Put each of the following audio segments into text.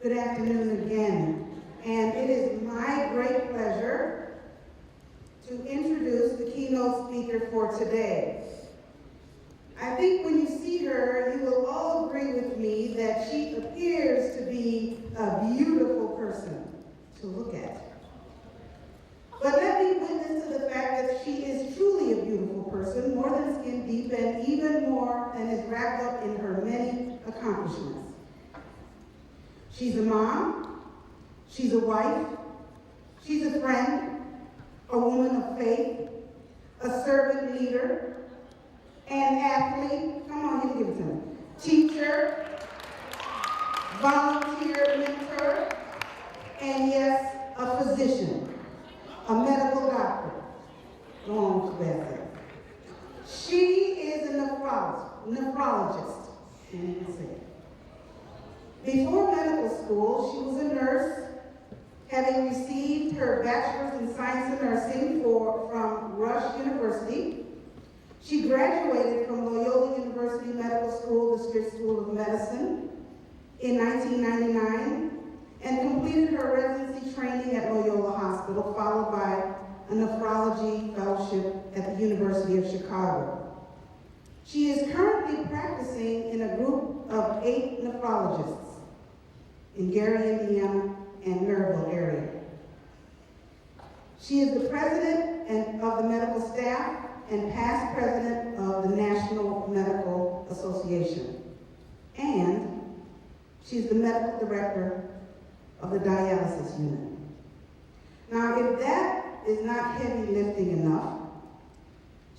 Good afternoon again. And it is my great pleasure to introduce the keynote speaker for today. I think when you see her, you will all agree with me that she appears to be a beautiful person to look at. But let me witness to the fact that she is truly a beautiful person, more than skin deep, and even more than is wrapped up in her many accomplishments. She's a mom, she's a wife, she's a friend, a woman of faith, a servant leader, an athlete, come on, you give it to me, teacher, volunteer mentor, and yes, a physician, a medical doctor. Go on to that. She is a nephrologist, can't even say it. Before medical school, she was a nurse, having received her bachelor's in science and nursing from Rush University. She graduated from Loyola University Medical School, the District School of Medicine, in 1999, and completed her residency training at Loyola Hospital, followed by a nephrology fellowship at the University of Chicago. She is currently practicing in a group of 8 nephrologists in Gary, Indiana, and Maryville area. She is the president of the medical staff and past president of the National Medical Association. And she's the medical director of the dialysis unit. Now, if that is not heavy lifting enough,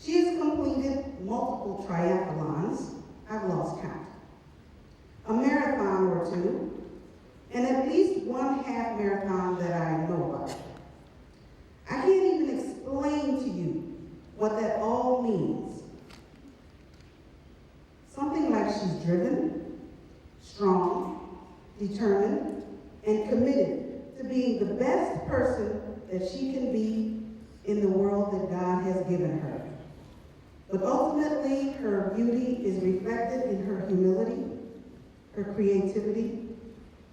she has completed multiple triathlons, I've lost count, a marathon or 2, and at least 1 half marathon that I know about. I can't even explain to you what that all means. Something like she's driven, strong, determined, and committed to being the best person that she can be in the world that God has given her. But ultimately, her beauty is reflected in her humility, her creativity,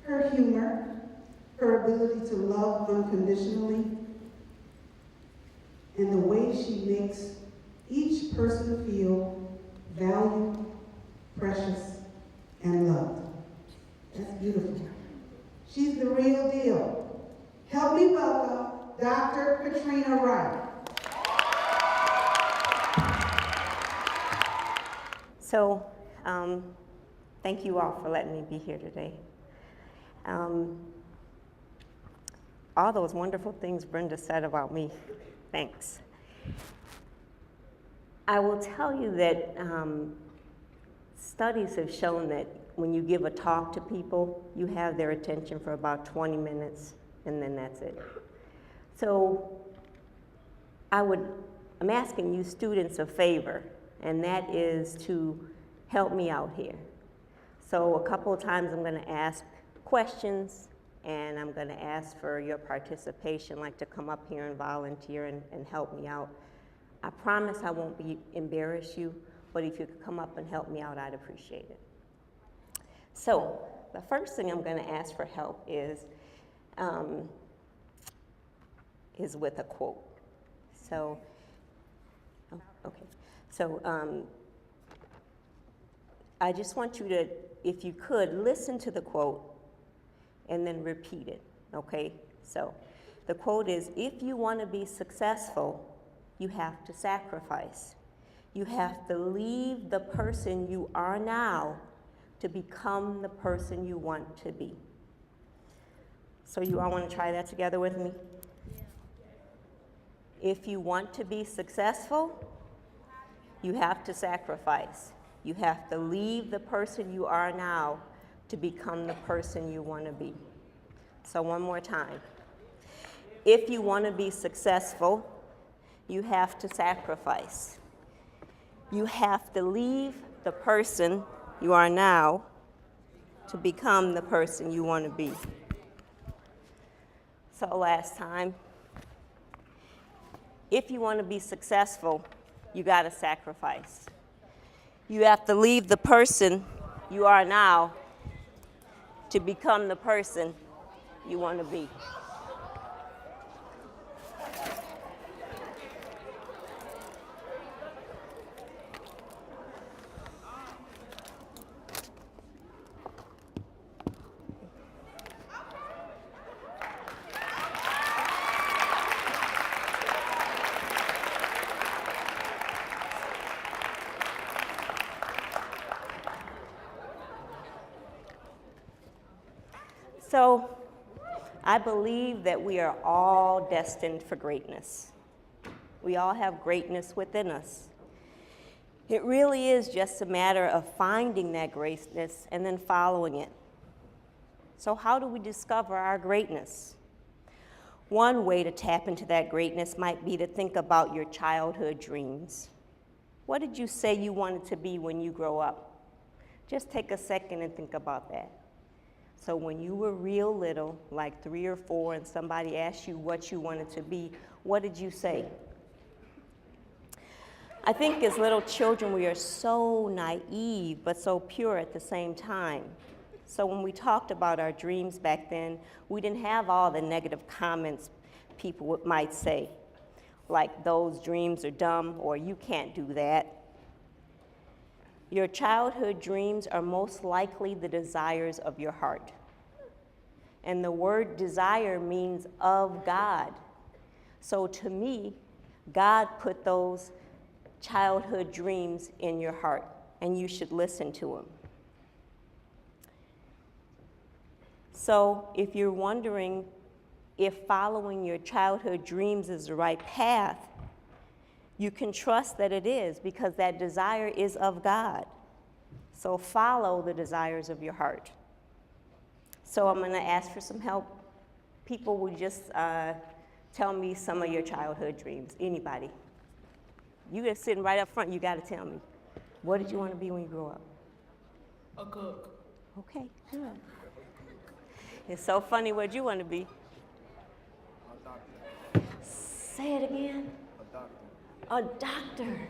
her humor, her ability to love unconditionally, and the way she makes each person feel valued, precious, and loved. That's beautiful. She's the real deal. Help me welcome Dr. Katrina Wright. So, thank you all for letting me be here today. All those wonderful things Brenda said about me, thanks. I will tell you that studies have shown that when you give a talk to people, you have their attention for about 20 minutes, and then that's it. So I'm asking you students a favor, and that is to help me out here. So a couple of times I'm going to ask questions, and I'm going to ask for your participation, like to come up here and volunteer and help me out. I promise I won't embarrass you, but if you could come up and help me out, I'd appreciate it. So the first thing I'm going to ask for help is with a quote. So, okay. So I just want you to, if you could, listen to the quote and then repeat it, okay? So the quote is, if you want to be successful, you have to sacrifice. You have to leave the person you are now to become the person you want to be. So you all want to try that together with me? If you want to be successful, you have to sacrifice. You have to leave the person you are now to become the person you want to be. So one more time. If you want to be successful, you have to sacrifice. You have to leave the person you are now to become the person you want to be. So last time. If you want to be successful, you got to sacrifice. You have to leave the person you are now to become the person you want to be. So I believe that we are all destined for greatness. We all have greatness within us. It really is just a matter of finding that greatness and then following it. So how do we discover our greatness? One way to tap into that greatness might be to think about your childhood dreams. What did you say you wanted to be when you grow up? Just take a second and think about that. So when you were real little, like 3 or 4, and somebody asked you what you wanted to be, what did you say? I think as little children we are so naive but so pure at the same time. So when we talked about our dreams back then, we didn't have all the negative comments people might say, like those dreams are dumb or you can't do that. Your childhood dreams are most likely the desires of your heart. And the word desire means of God. So to me, God put those childhood dreams in your heart, and you should listen to him. So if you're wondering if following your childhood dreams is the right path, you can trust that it is, because that desire is of God. So follow the desires of your heart. So I'm going to ask for some help. People will just tell me some of your childhood dreams. Anybody. You are sitting right up front. You got to tell me. What did you want to be when you grow up? A cook. Okay, good. It's so funny. What did you want to be? A doctor. Say it again. A doctor. A doctor.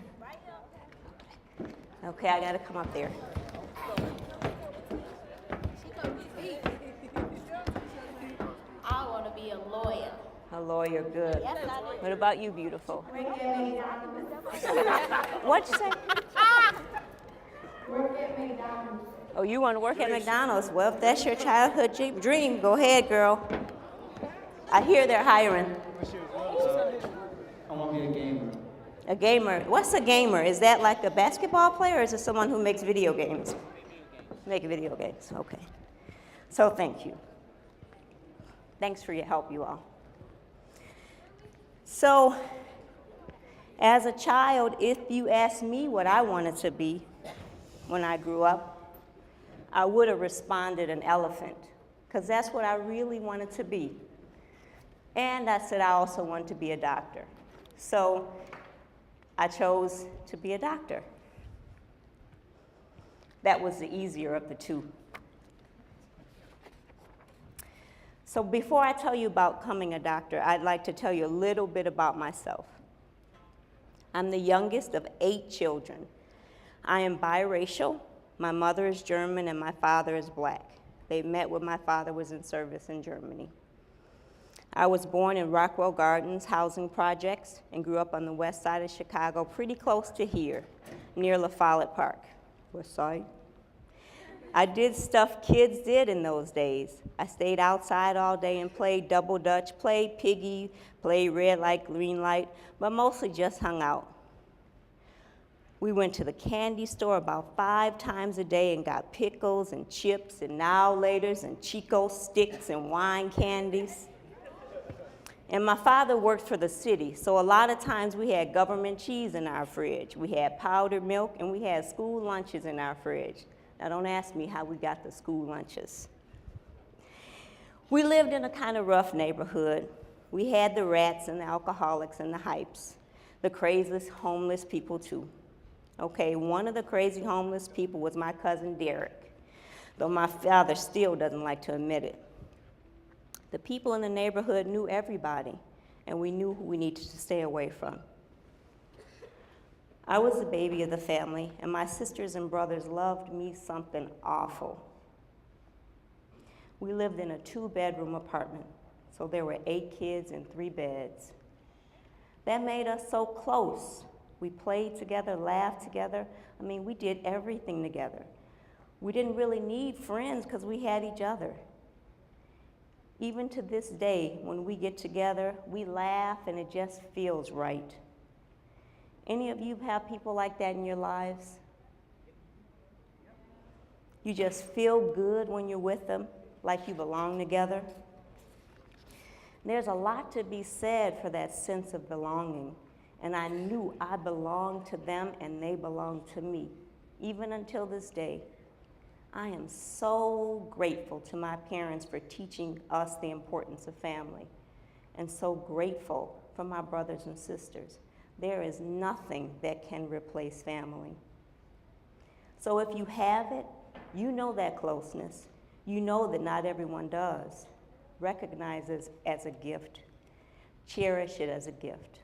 Okay, I got to come up there. I want to be a lawyer. A lawyer, good. Yes, I do. What about you, beautiful? What'd you say? Work at McDonald's. Oh, you want to work at McDonald's? Well, if that's your childhood dream, go ahead, girl. I hear they're hiring. I want to be a gamer. A gamer. What's a gamer? Is that like a basketball player, or is it someone who makes video games? Make video games, okay. So thank you. Thanks for your help, you all. So, as a child, if you asked me what I wanted to be when I grew up, I would have responded an elephant, because that's what I really wanted to be. And I said I also wanted to be a doctor. So I chose to be a doctor. That was the easier of the two. So before I tell you about becoming a doctor, I'd like to tell you a little bit about myself. I'm the youngest of 8 children. I am biracial. My mother is German and my father is black. They met when my father was in service in Germany. I was born in Rockwell Gardens housing projects and grew up on the west side of Chicago, pretty close to here, near La Follette Park. West side. I did stuff kids did in those days. I stayed outside all day and played double dutch, played piggy, played red light, green light, but mostly just hung out. We went to the candy store about 5 times a day and got pickles and chips and now-laters and Chico sticks and wine candies. And my father worked for the city, so a lot of times we had government cheese in our fridge. We had powdered milk, and we had school lunches in our fridge. Now, don't ask me how we got the school lunches. We lived in a kind of rough neighborhood. We had the rats and the alcoholics and the hypes, the crazy homeless people too. Okay, one of the crazy homeless people was my cousin Derek, though my father still doesn't like to admit it. The people in the neighborhood knew everybody, and we knew who we needed to stay away from. I was the baby of the family, and my sisters and brothers loved me something awful. We lived in a 2-bedroom apartment, so there were 8 kids and 3 beds. That made us so close. We played together, laughed together. I mean, we did everything together. We didn't really need friends because we had each other. Even to this day, when we get together, we laugh and it just feels right. Any of you have people like that in your lives? You just feel good when you're with them, like you belong together. There's a lot to be said for that sense of belonging, and I knew I belonged to them and they belonged to me, even until this day. I am so grateful to my parents for teaching us the importance of family, and so grateful for my brothers and sisters. There is nothing that can replace family. So if you have it, you know that closeness. You know that not everyone does. Recognize it as a gift. Cherish it as a gift.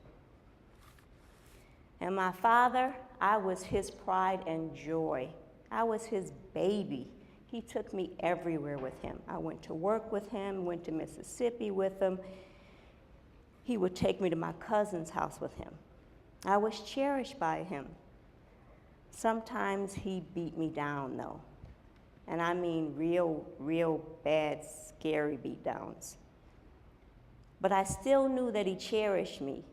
And my father, I was his pride and joy. I was his baby. He took me everywhere with him. I went to work with him, went to Mississippi with him. He would take me to my cousin's house with him. I was cherished by him. Sometimes he beat me down, though. And I mean real bad, scary beat downs. But I still knew that he cherished me.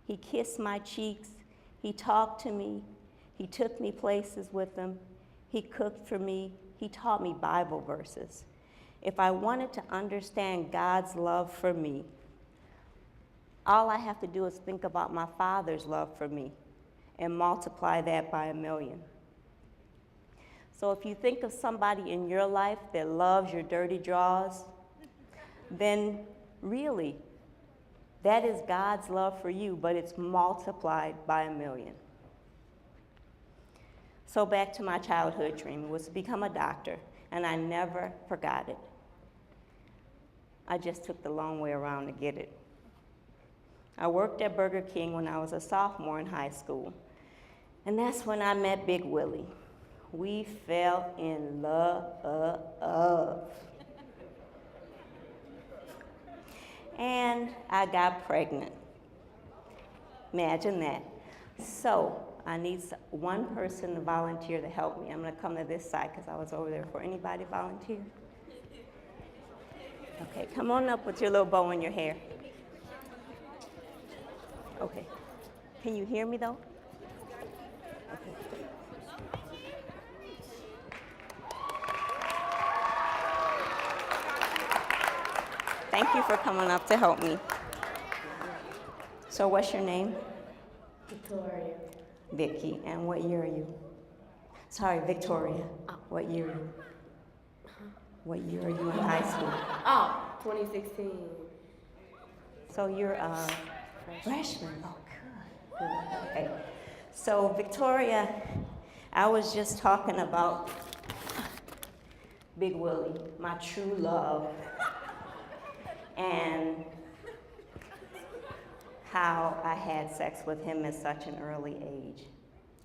He kissed my cheeks. He talked to me. He took me places with him. He cooked for me. He taught me Bible verses. If I wanted to understand God's love for me, all I have to do is think about my Father's love for me and multiply that by 1,000,000. So if you think of somebody in your life that loves your dirty draws, then really, that is God's love for you, but it's multiplied by 1,000,000. So back to my childhood dream, was to become a doctor, and I never forgot it. I just took the long way around to get it. I worked at Burger King when I was a sophomore in high school, and that's when I met Big Willie. We fell in love. And I got pregnant. Imagine that. So I need one person to volunteer to help me. I'm going to come to this side because I was over there. For anybody volunteer? Okay, come on up with your little bow in your hair. Okay. Can you hear me though? Okay. Thank you for coming up to help me. So what's your name? Victoria. Vicky. And what year are you? Sorry, Victoria. What year are you? What year are you in high school? 2016. So you're a freshman. Oh, good. Okay. So Victoria, I was just talking about Big Willie, my true love, and how I had sex with him at such an early age.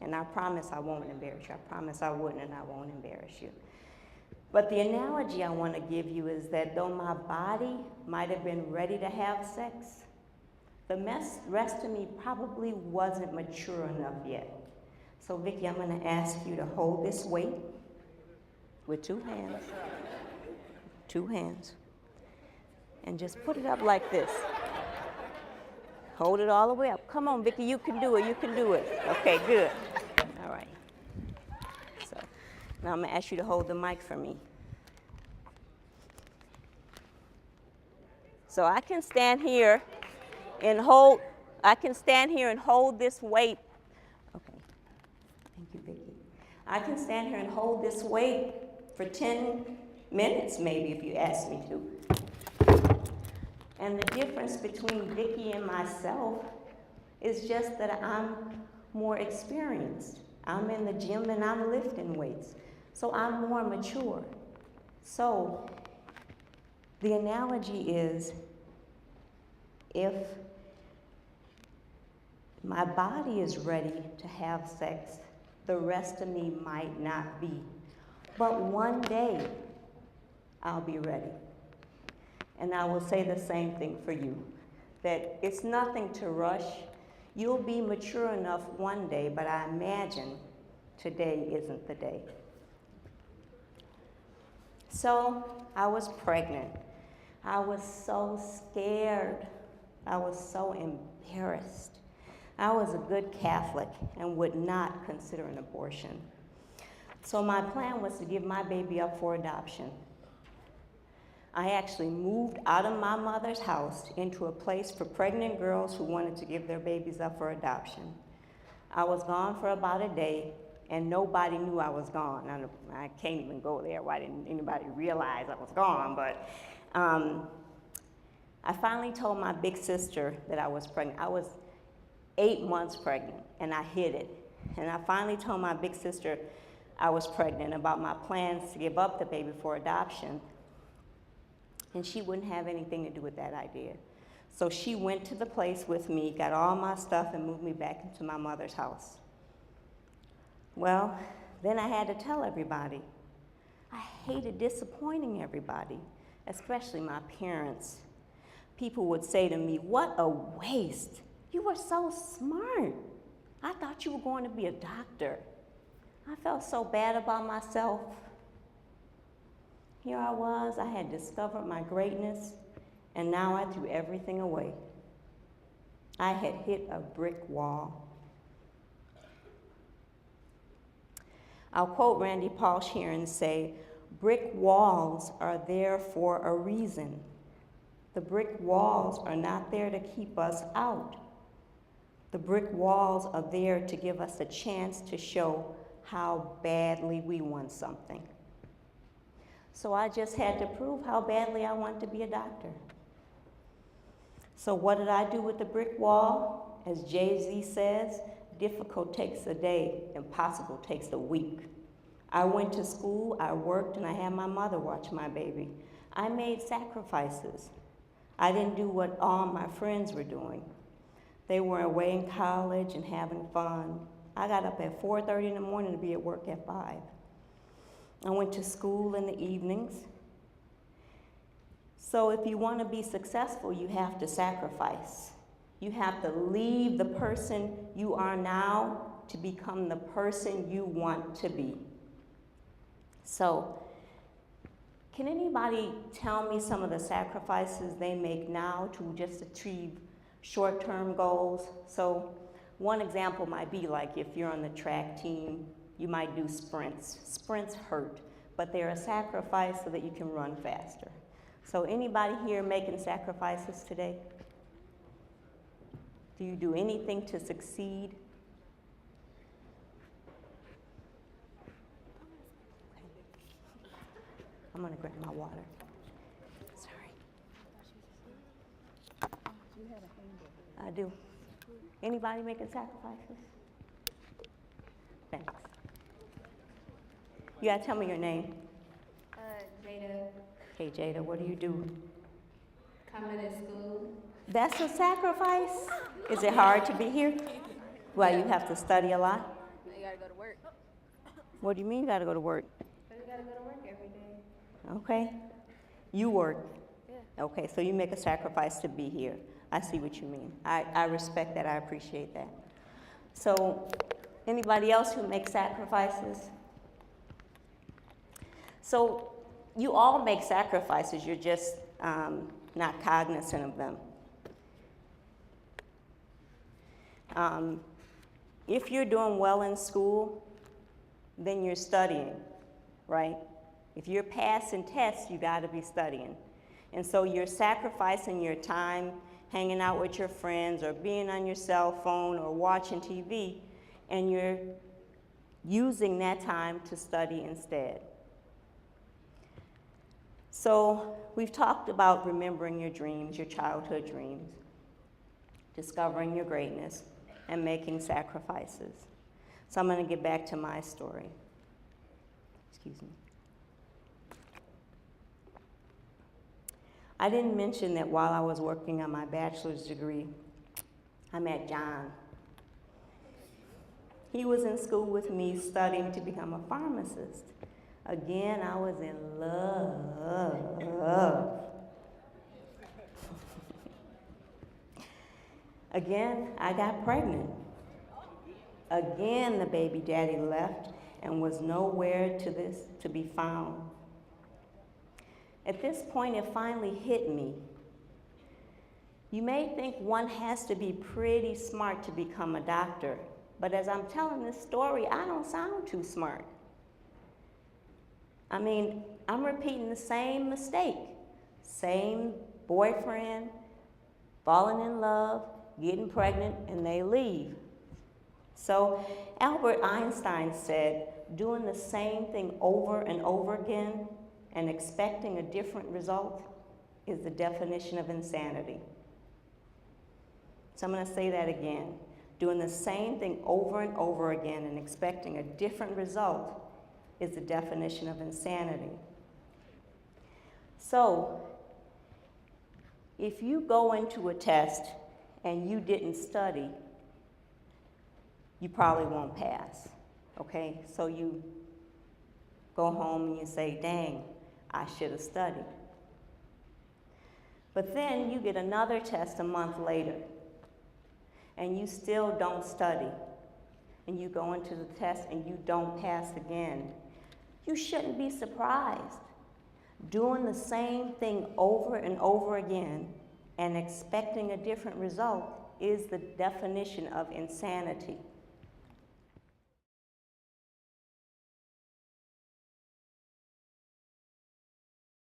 And I promise I won't embarrass you. I promise I wouldn't, and I won't embarrass you. But the analogy I want to give you is that though my body might have been ready to have sex, the rest of me probably wasn't mature enough yet. So Vicki, I'm going to ask you to hold this weight with 2 hands. 2 hands. And just put it up like this. Hold it all the way up. Come on, Vicki, you can do it. You can do it. Okay, good. All right. So now I'm going to ask you to hold the mic for me. So I can stand here and hold this weight. Okay. Thank you, Vicki. I can stand here and hold this weight for 10 minutes, maybe, if you ask me to. And the difference between Vicki and myself is just that I'm more experienced. I'm in the gym and I'm lifting weights. So I'm more mature. So the analogy is, if my body is ready to have sex, the rest of me might not be. But one day, I'll be ready. And I will say the same thing for you, that it's nothing to rush. You'll be mature enough one day, but I imagine today isn't the day. So I was pregnant. I was so scared. I was so embarrassed. I was a good Catholic and would not consider an abortion. So my plan was to give my baby up for adoption. I actually moved out of my mother's house into a place for pregnant girls who wanted to give their babies up for adoption. I was gone for about a day, and nobody knew I was gone. I can't even go there. Why didn't anybody realize I was gone? But I finally told my big sister that I was pregnant. I was 8 months pregnant, and I hid it. And I finally told my big sister I was pregnant about my plans to give up the baby for adoption. And she wouldn't have anything to do with that idea. So she went to the place with me, got all my stuff, and moved me back into my mother's house. Well, then I had to tell everybody. I hated disappointing everybody, especially my parents. People would say to me, "What a waste. You were so smart. I thought you were going to be a doctor." I felt so bad about myself. Here I was, I had discovered my greatness, and now I threw everything away. I had hit a brick wall. I'll quote Randy Pausch here and say, "Brick walls are there for a reason. The brick walls are not there to keep us out. The brick walls are there to give us a chance to show how badly we want something." So I just had to prove how badly I want to be a doctor. So what did I do with the brick wall? As Jay-Z says, difficult takes a day, impossible takes a week. I went to school, I worked, and I had my mother watch my baby. I made sacrifices. I didn't do what all my friends were doing. They were away in college and having fun. I got up at 4:30 in the morning to be at work at 5. I went to school in the evenings. So if you want to be successful, you have to sacrifice. You have to leave the person you are now to become the person you want to be. So, can anybody tell me some of the sacrifices they make now to just achieve short-term goals? So, one example might be like if you're on the track team, you might do sprints. Sprints hurt, but they're a sacrifice so that you can run faster. So anybody here making sacrifices today? Do you do anything to succeed? I'm gonna grab my water. Sorry. I do. Anybody making sacrifices? Thanks. You gotta tell me your name. Jada, Hey Jada, what do you do? coming to school. That's a sacrifice? Is it hard to be here? Well, you have to study a lot? You gotta go to work. What do you mean you gotta go to work? But you gotta go to work every day. Okay. You work. Yeah. Okay, so you make a sacrifice to be here. I see what you mean. I respect that, I appreciate that. So, anybody else who makes sacrifices? So, you all make sacrifices, you're just not cognizant of them. If you're doing well in school, then you're studying, right? If you're passing tests, you gotta be studying. And so you're sacrificing your time hanging out with your friends or being on your cell phone or watching TV, and you're using that time to study instead. So we've talked about remembering your dreams, your childhood dreams, discovering your greatness, and making sacrifices. So I'm going to get back to my story. Excuse me. I didn't mention that while I was working on my bachelor's degree, I met John. He was in school with me studying to become a pharmacist. Again, I was in love. Again, I got pregnant. Again, the baby daddy left and was nowhere to be found. At this point, it finally hit me. You may think one has to be pretty smart to become a doctor, but as I'm telling this story, I don't sound too smart. I mean, I'm repeating the same mistake. Same boyfriend, falling in love, getting pregnant, and they leave. So Albert Einstein said, doing the same thing over and over again and expecting a different result is the definition of insanity. So I'm going to say that again. Doing the same thing over and over again and expecting a different result is the definition of insanity. So, if you go into a test and you didn't study, you probably won't pass, okay? So you go home and you say, dang, I should have studied. But then you get another test a month later, and you still don't study, and you go into the test and you don't pass again. You shouldn't be surprised. Doing the same thing over and over again and expecting a different result is the definition of insanity.